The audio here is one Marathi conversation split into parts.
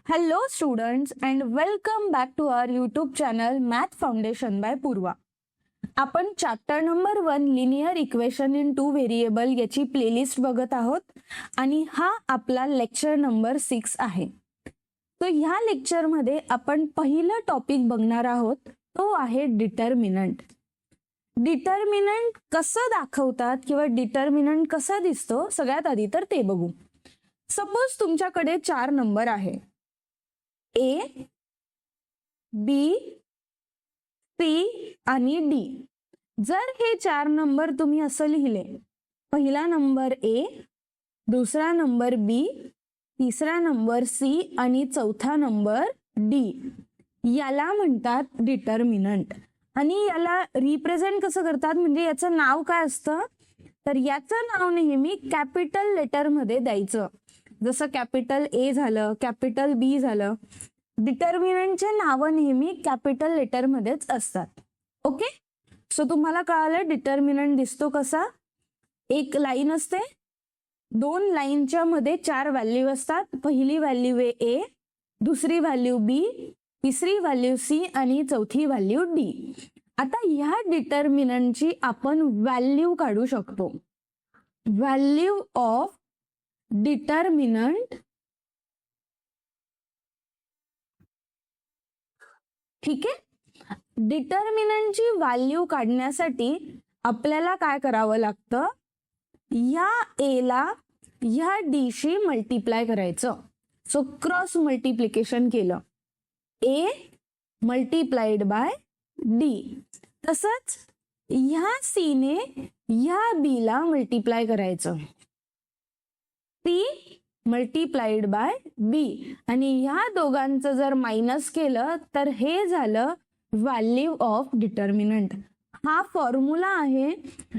Hello students and welcome back to our YouTube channel Math Foundation by Purva. आपण chapter number 1 linear equation in 2 variable याची प्लेलिस्ट बघत आहोत आणि हा आपला लेक्चर नंबर 6 आहे. तो ह्या लेक्चर मध्ये आपण पहिलं टॉपिक बघणार आहोत तो आहे डिटर्मिनंट. डिटर्मिनंट कसं दाखवतात किंवा डिटर्मिनंट कसा दिसतो सगळ्यात आधी तर ते बघू. सपोज तुमच्याकडे 4 नंबर आहे A, B, C आणि D. जर हे 4 नंबर तुम्ही असं लिहिले, पहिला नंबर A, दुसरा नंबर B, तिसरा नंबर C आणि चौथा नंबर D, याला म्हणतात डिटर्मिनंट. आणि याला रिप्रेझेंट कसं करतात म्हणजे याचं नाव काय असतं तर याचं नाव नेहमी कॅपिटल लेटर मध्ये द्यायचं. जसं कॅपिटल A झालं, कॅपिटल B झालं. डिटर्मिनंटचे नाव नेहमी कॅपिटल लेटर मध्येच असतात. ओके, सो तुम्हाला कळालं डिटर्मिनंट दिसतो कसा. एक लाईन असते, 2 लाईनच्या मध्ये 4 व्हॅल्यू असतात. पहिली व्हॅल्यू आहे A, दुसरी व्हॅल्यू B, तिसरी व्हॅल्यू C आणि चौथी व्हॅल्यू D. आता ह्या डिटर्मिनंटची आपण व्हॅल्यू काढू शकतो. व्हॅल्यू ऑफ डिटर्मिनंट, ठीक आहे. डिटर्मिनंटची व्हॅल्यू काढण्यासाठी आपल्याला काय करावं लागतं, या A ला ह्या D शी मल्टिप्लाय करायचं. सो क्रॉस मल्टिप्लिकेशन केलं, A मल्टिप्लाइड बाय D. तसंच ह्या C ने ह्या B ला मल्टिप्लाय करायचं, C मल्टिप्लाइड बाय B. आणि ह्या दोघांचं जर मायनस केलं तर हे झालं व्हॅल्यू ऑफ डिटर्मिनंट. हा फॉर्म्युला आहे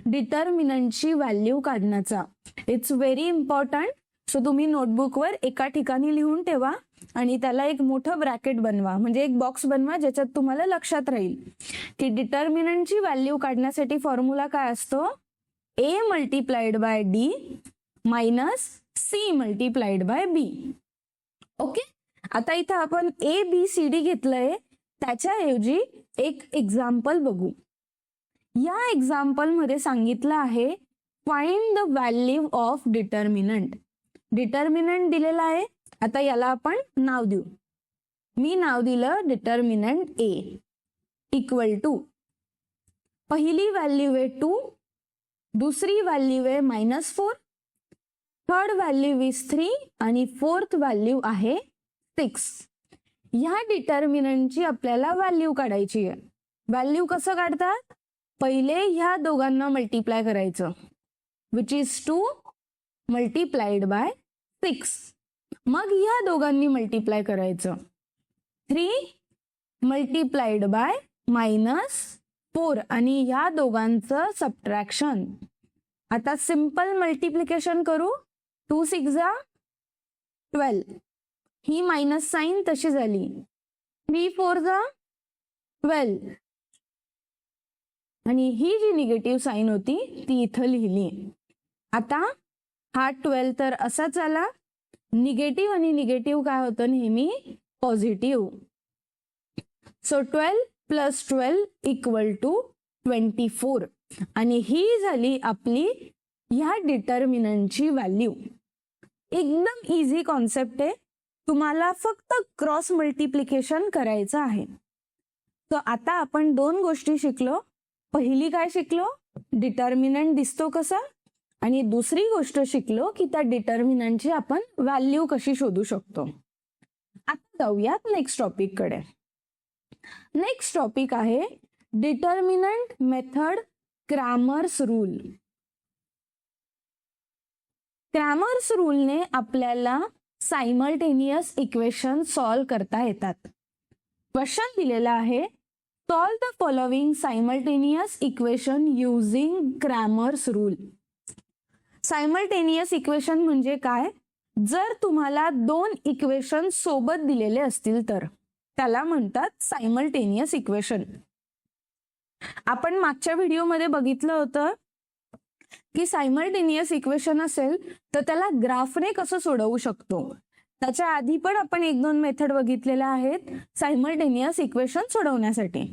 डिटर्मिनंटची व्हॅल्यू काढण्याचा. It's very important. सो तुम्ही नोटबुकवर एका ठिकाणी लिहून ठेवा आणि त्याला एक मोठं ब्रॅकेट बनवा, म्हणजे एक बॉक्स बनवा ज्याच्यात तुम्हाला लक्षात राहील की डिटर्मिनंटची व्हॅल्यू काढण्यासाठी फॉर्म्युला काय असतो, A multiplied by D minus C multiplied by B. Okay, आता इथं आपण ABCD घेतलंय, त्याच्याऐवजी एक एक्झाम्पल बघू. या एक्झाम्पल मध्ये सांगितलं आहे find the value of determinant. Determinant दिलेला आहे. आता याला आपण नाव देऊ. मी नाव दिलं डिटर्मिनंट A इक्वल टू, पहिली व्हॅल्यू आहे 2, दुसरी व्हॅल्यू आहे -4, थर्ड व्हॅल्यू इज 3 आणि फोर्थ व्हॅल्यू आहे 6. ह्या डिटर्मिनंटची आपल्याला व्हॅल्यू काढायची आहे. व्हॅल्यू कसं काढतात, पहिले ह्या दोघांना मल्टिप्लाय करायचं, विच इज 2 मल्टिप्लाइड बाय 6. मग ह्या दोघांनी मल्टिप्लाय करायचं, 3 मल्टिप्लाइड बाय -4 आणि ह्या दोघांचं सबट्रॅक्शन. आता सिंपल मल्टिप्लिकेशन करू. 2 6 12, ही मायनस साइन तशी झाली. 3 4 12 आणि ही जी निगेटिव्ह साइन होती ती इथं लिहिली. आता हा 12 तर असाच आला. निगेटिव्ह आणि निगेटिव्ह काय होतं नेहमी positive. So 12 plus 12 equal to 24 आणि ही झाली आपली ह्या डिटर्मिनंटची व्हॅल्यू. एकदम इझी कॉन्सेप्ट आहे. तुम्हाला फक्त क्रॉस मल्टिप्लिकेशन करायचं आहे. तर आता आपण 2 गोष्टी शिकलो. पहिली काय शिकलो, डिटर्मिनंट दिसतो कसा, आणि दुसरी गोष्ट शिकलो की त्या डिटर्मिनंटची आपण व्हॅल्यू कशी शोधू शकतो. आता जाऊयात नेक्स्ट टॉपिक कडे. नेक्स्ट टॉपिक आहे determinant method, Cramer's rule. Cramer's रूलने आपल्याला सायमल्टेनियस इक्वेशन सॉल्व करता येतात. क्वेश्चन दिलेला आहे, solve the following simultaneous equation using Cramer's rule. Simultaneous equation म्हणजे काय, जर तुम्हाला 2 इक्वेशन सोबत दिलेले असतील तर त्याला म्हणतात सायमल्टेनियस इक्वेशन. आपण मागच्या व्हिडिओमध्ये बघितलं होतं की सायमल्टेनियस इक्वेशन असेल तर त्याला ग्राफने कसं सोडवू शकतो. त्याच्या आधी पण आपण 1-2 मेथड बघितलेल्या आहेत सायमल्टेनियस इक्वेशन सोडवण्यासाठी.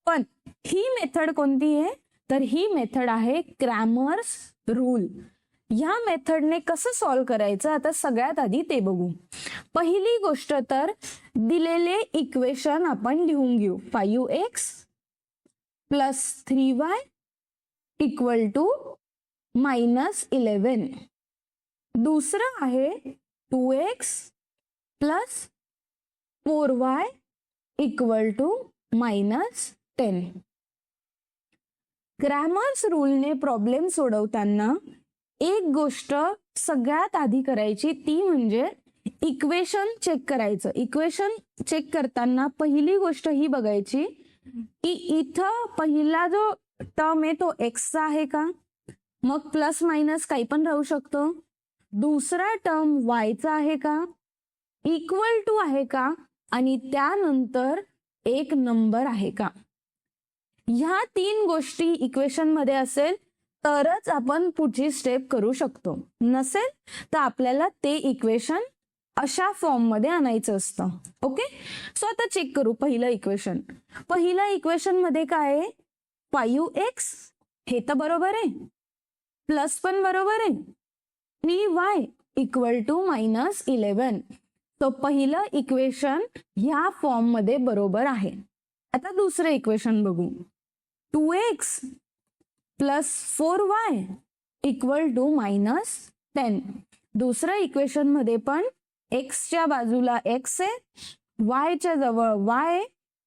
पण ही मेथड कोणती आहे, तर ही मेथड आहे क्रॅमर्स रूल. ह्या मेथडने कसं सॉल्व्ह करायचं आता सगळ्यात आधी ते बघू. पहिली गोष्ट तर दिलेले इक्वेशन आपण लिहून घेऊ. 5x plus 3y equal to -11. दुसरं आहे 2x plus 4y equal to -10. Cramer's रूलने प्रॉब्लेम सोडवताना एक गोष्ट सगळ्यात आधी करायची, ती म्हणजे इक्वेशन चेक करायचं. इक्वेशन चेक करताना पहिली गोष्ट ही बघायची की इथं पहिला जो टर्म आहे तो एक्सचा आहे का, मग प्लस मायनस काही पण राहू शकतो. दुसरा टर्म वायचा आहे का, इक्वल टू आहे का, आणि त्यानंतर एक नंबर आहे का. ह्या 3 गोष्टी इक्वेशन मध्ये असेल तरच आपण पुढची स्टेप करू शकतो. नसेल तर आपल्याला ते इक्वेशन अशा फॉर्म मध्ये आणायचं असतं. ओके, सो आता चेक करू पहिलं इक्वेशन. पहिल्या इक्वेशन मध्ये काय आहे, 5x हे तर बरोबर आहे, प्लस पण बरोबर आहे, 3y इक्वल टू -11. तो पहिलं इक्वेशन ह्या फॉर्म मध्ये बरोबर आहे. आता दुसरं इक्वेशन बघू. 2x plus 4y equal to -10. दुसऱ्या इक्वेशन मध्ये पण एक्सच्या बाजूला x आहे, वायच्या जवळ y,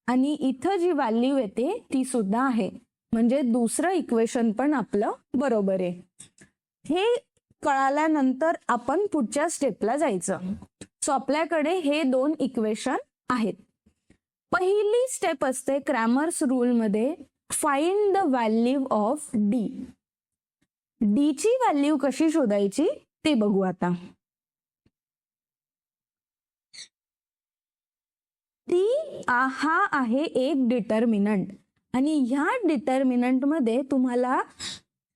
आणि इथं जी व्हॅल्यू येते ती सुद्धा आहे. म्हणजे दुसरं इक्वेशन पण आपलं बरोबर आहे. हे कळाल्यानंतर आपण पुढच्या स्टेपला जायचं. सो आपल्याकडे हे 2 इक्वेशन आहेत. पहिली स्टेप असते क्रॅमर्स रूल मध्ये, find the value of D. D ची व्हॅल्यू कशी शोधायची ते बघू आता. डी हा आहे एक डिटर्मिनंट, आणि ह्या डिटर्मिनंट मध्ये तुम्हाला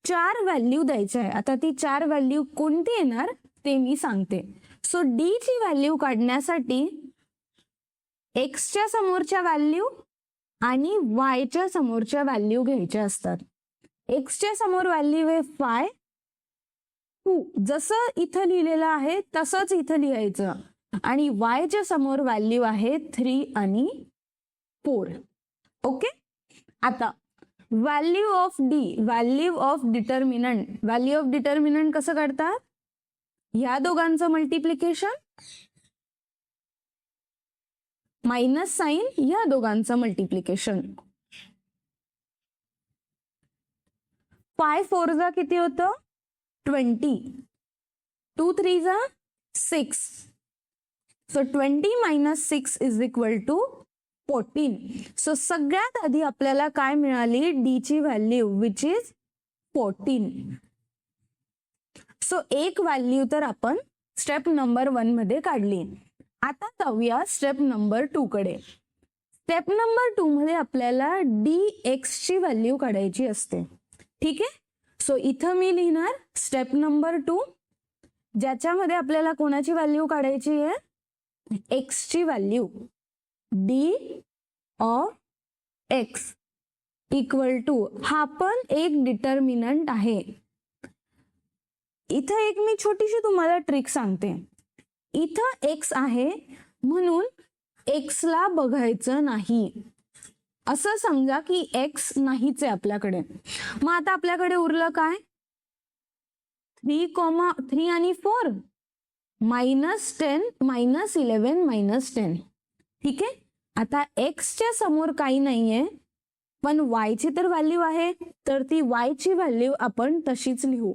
4 व्हॅल्यू द्यायच्या आहे. आता ती 4 व्हॅल्यू कोणती येणार ते मी सांगते. सो डी ची व्हॅल्यू काढण्यासाठी एक्सच्या समोरच्या व्हॅल्यू आणि वायच्या समोरच्या व्हॅल्यू घ्यायच्या असतात. एक्सच्या समोर व्हॅल्यू आहे 5, 2 जसं इथं लिहिलेलं आहे तसंच इथं लिहायचं, आणि वायच्या समोर व्हॅल्यू आहे 3 आणि 4. ओके, आता value of D, value of determinant. Value of determinant कसं काढतात, ह्या दोघांचं मल्टिप्लिकेशन मायनस साइन या दोघांचं मल्टिप्लिकेशन. 5 4 जा किती होतं 20, 2 3 जा 6. So 20 minus 6 is equal to 14. So सगळ्यात आधी आपल्याला काय मिळाली, डी ची व्हॅल्यू विच इज 14. सो एक व्हॅल्यू तर आपण स्टेप नंबर 1 मध्ये काढली. आता जाऊया स्टेप नंबर 2 कडे. स्टेप नंबर 2 मध्ये आपल्याला डी एक्स ची व्हॅल्यू काढायची असते. ठीक आहे, सो इथं मी लिहिणार स्टेप नंबर 2, ज्याच्यामध्ये आपल्याला कोणाची व्हॅल्यू काढायची आहे, एक्स ची value. D of x equal to, हा पण एक डिटर्मिनंट आहे. इथं एक मी छोटीशी तुम्हाला ट्रिक सांगते. इथं एक्स आहे म्हणून एक्सला बघायचं नाही. असं समजा की एक्स नाहीच आहे आपल्याकडे. मग आता आपल्याकडे उरलं काय, 3 आणि 4, -10 -11 -10. ठीक आहे, आता एक्सच्या समोर काही नाहीये, पण वाय ची तर व्हॅल्यू आहे, तर ती वाय ची व्हॅल्यू आपण तशीच लिहू.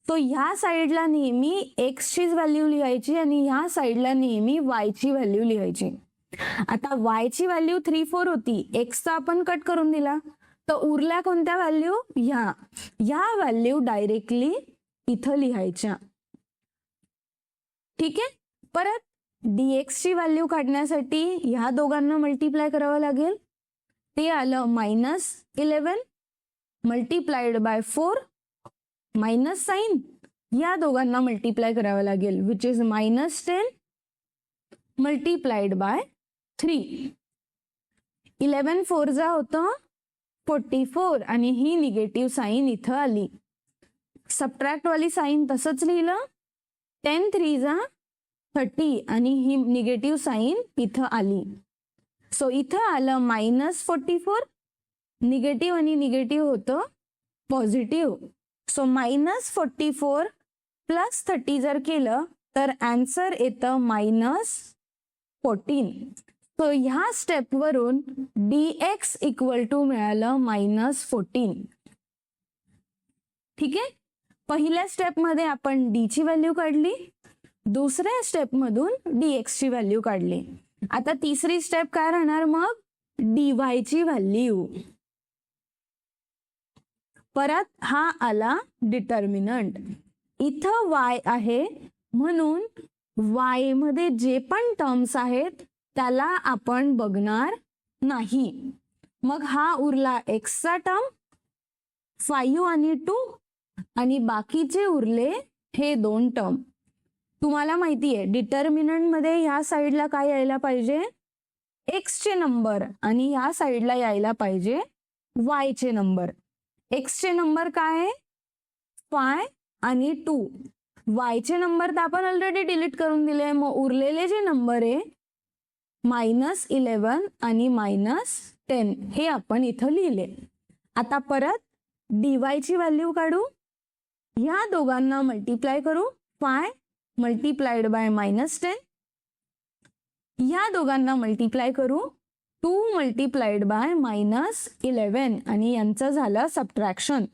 तो ह्या साईडला नेहमी एक्स ची व्हॅल्यू लिहायची आणि ह्या साईडला नेहमी वाय ची व्हॅल्यू लिहायची. आता वाय ची व्हॅल्यू 3 4 होती, एक्सचा आपण कट करून दिला, तर उरल्या कोणत्या व्हॅल्यू, ह्या व्हॅल्यू डायरेक्टली इथं लिहायच्या. ठीक आहे, परत dx ची व्हॅल्यू काढण्यासाठी ह्या दोघांना मल्टिप्लाय करावं लागेल. ते आलं -11 मल्टिप्लाइड बाय 4, मायनस साइन या दोघांना मल्टिप्लाय करावं लागेल विच इज -10 मल्टीप्लाइड बाय 3. 11 4 जा होतं 44 आणि ही निगेटिव्ह साईन इथं आली. सबट्रॅक्ट वाली साईन तसंच लिहिलं. 10 3 जा 30 आणि ही निगेटिव्ह साईन इथं आली. सो इथं आलं -44. निगेटिव्ह आणि निगेटिव्ह होतं पॉझिटिव्ह. सो -44 + 30 जर केलं तर आन्सर येतं -14. सो ह्या स्टेपवरून dx = मिळालं -14. ठीक आहे. पहिल्या स्टेपमध्ये आपण d ची व्हॅल्यू काढली, दुसऱ्या स्टेपमधून dx ची व्हॅल्यू काढली. आता तिसरी स्टेप काय राहणार मग? dy ची व्हॅल्यू. परत हा आला डिटर्मिनंट. इथं y आहे म्हणून y मध्ये जे पण टर्म्स आहेत त्याला आपण बघणार नाही. मग हा उरला x चा टर्म 5 आणि 2 आणि बाकीचे उरले हे 2 टर्म. तुम्हाला माहिती आहे डिटर्मिनंट मध्ये ह्या साईडला काय यायला पाहिजे? x चे नंबर आणि ह्या साईडला यायला पाहिजे y चे नंबर. x चे नंबर काय आहे? 5 आणि 2. y चे नंबर तर आपण ऑलरेडी डिलीट करून दिले. मग उरलेले जे नंबर आहे -11 आणि -10 हे आपण इथं लिहिले. आता परत dy ची व्हॅल्यू काढू. ह्या दोघांना मल्टिप्लाय करू. 5 मल्टिप्लाइड बाय -10. या दोघांना मल्टिप्लाय करू. 2 मल्टिप्लाइड बाय -11 आणि यांचं झालं सबट्रॅक्शन.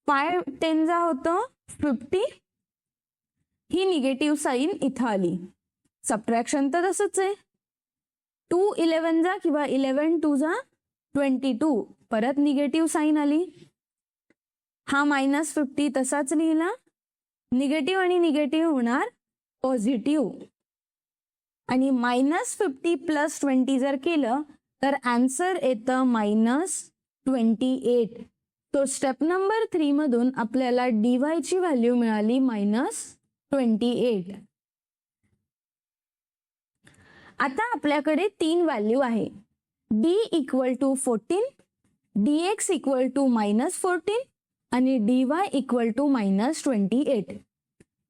5 10 जा होतं 50. ही निगेटिव्ह साईन इथं आली. सबट्रॅक्शन तर तसंच आहे. 2 11 जा किंवा 11 2 जा 22. परत निगेटिव्ह साईन आली. हा -50 तसाच लिहिला. निगेटिव्ह आणि निगेटिव्ह होणार पॉझिटिव्ह. आणि -50 + 20 जर केलं तर आन्सर येतं -28. तो स्टेप नंबर 3 मधून आपल्याला dy ची व्हॅल्यू मिळाली -28. आता आपल्याकडे 3 व्हॅल्यू आहे. d = 14, dx = -14 आणि dy = -28.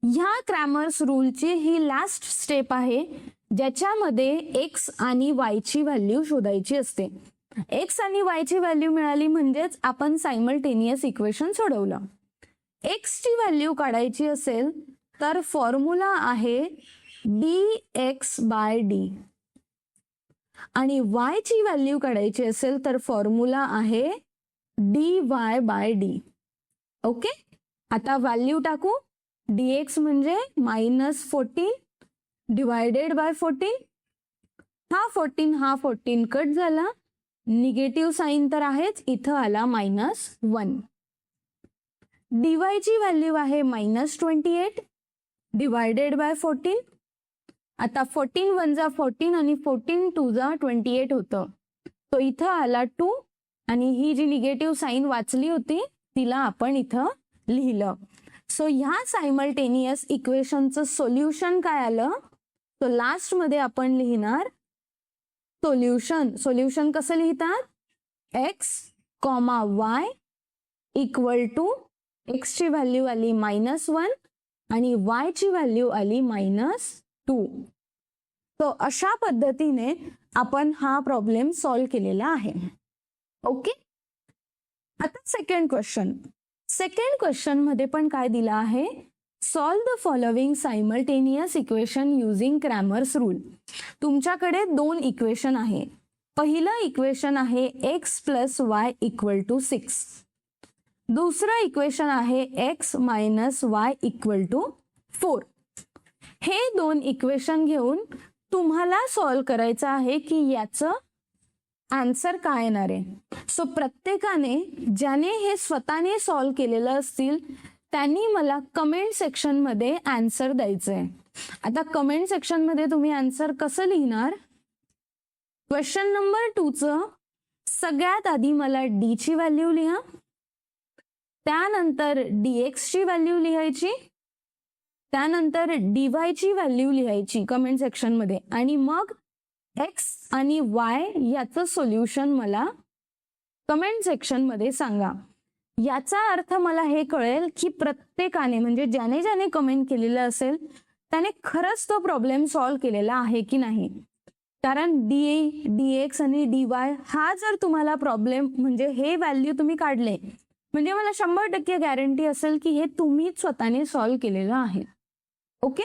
ह्या क्रॅमर्स रूलची ही लास्ट स्टेप आहे ज्याच्यामध्ये x आणि y ची व्हॅल्यू शोधायची असते. x आणि y ची व्हॅल्यू मिळाली म्हणजेच आपण सायमल्टेनियस इक्वेशन सोडवलं. x ची व्हॅल्यू काढायची असेल तर फॉर्म्युला आहे dx/d आणि y ची व्हॅल्यू काढायची असेल तर फॉर्म्युला आहे dy/d. ओके. आता व्हॅल्यू टाकू. dx म्हणजे -14 डिवायडेड बाय 14. हा 14 कट झाला. निगेटिव्ह साईन तर आहेच, इथं आला -1. dy ची व्हॅल्यू आहे -28 डिवायडेड बाय 14. आता 14 1 जा 14 आणि 14 2 जा 28 होतं. तो इथं आला 2 आणि ही जी निगेटिव्ह साईन वाचली होती तिला आपण इथं लिहिलं. सो ह्या सायमल्टेनियस इक्वेशनचं सोल्युशन काय आलं? तो लास्ट मध्ये आपण लिहिणार सोल्युशन कसं लिहितात? x, y = x ची व्हॅल्यू आली -1 आणि y ची व्हॅल्यू आली -2. तो अशा पद्धतीने आपण हा प्रॉब्लेम सॉल्व्ह केलेला आहे. ओके. आता सेकंड क्वेश्चन मध्ये पण काय दिलं आहे? Solve the following simultaneous equation using Cramer's rule. तुमच्याकडे 2 इक्वेशन आहे. पहिलं इक्वेशन आहे x + y = 6. दुसरं इक्वेशन आहे x - y = 4. हे 2 इक्वेशन घेऊन तुम्हाला सॉल्व करायचं आहे की याचं आन्सर काय येणार आहे. सो प्रत्येकाने ज्याने हे स्वतःने सॉल्व केलेलं असतील त्यांनी मला कमेंट सेक्शन मध्ये आन्सर द्यायचंय. आता कमेंट सेक्शन मध्ये तुम्ही आन्सर कसं लिहिणार? क्वेश्चन नंबर 2चं सगळ्यात आधी मला d ची व्हॅल्यू लिहा. त्यानंतर dx ची व्हॅल्यू लिहायची. त्यानंतर dy ची व्हॅल्यू लिहायची कमेंट सेक्शनमध्ये आणि मग x आणि y याचं सोल्युशन मला कमेंट सेक्शनमध्ये सांगा. याचा अर्थ मला हे कळेल की प्रत्येकाने म्हणजे ज्याने ज्याने कमेंट केलेलं असेल त्याने खरंच तो प्रॉब्लेम सॉल्व्ह केलेला आहे की नाही. कारण dx आणि dy हा जर तुम्हाला प्रॉब्लेम म्हणजे हे व्हॅल्यू तुम्ही काढले म्हणजे मला 100% गॅरंटी असेल की हे तुम्हीच स्वतःने सॉल्व्ह केलेलं आहे. ओके,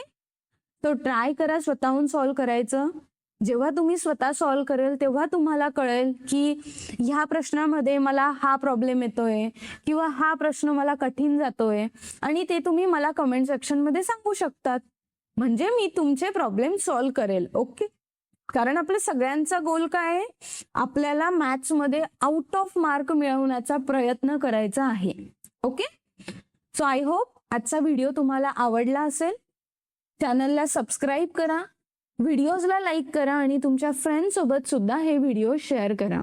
तो ट्राय करा स्वतःहून सॉल्व्ह करायचं. जेव्हा तुम्ही स्वतः सॉल्व्ह करेल तेव्हा तुम्हाला कळेल की ह्या प्रश्नामध्ये मला हा प्रॉब्लेम येतोय किंवा हा प्रश्न मला कठीण जातोय आणि ते तुम्ही मला कमेंट सेक्शनमध्ये सांगू शकतात. म्हणजे मी तुमचे प्रॉब्लेम सॉल्व्ह करेल. ओके, कारण आपल्या सगळ्यांचा गोल काय आहे, आपल्याला मॅथ्समध्ये आउट ऑफ मार्क मिळवण्याचा प्रयत्न करायचा आहे. ओके, सो आय होप आजचा व्हिडिओ तुम्हाला आवडला असेल. चॅनलला सबस्क्राईब करा, व्हिडिओजला लाईक करा आणि तुमच्या फ्रेंड्स सोबत सुद्धा हे व्हिडिओ शेअर करा.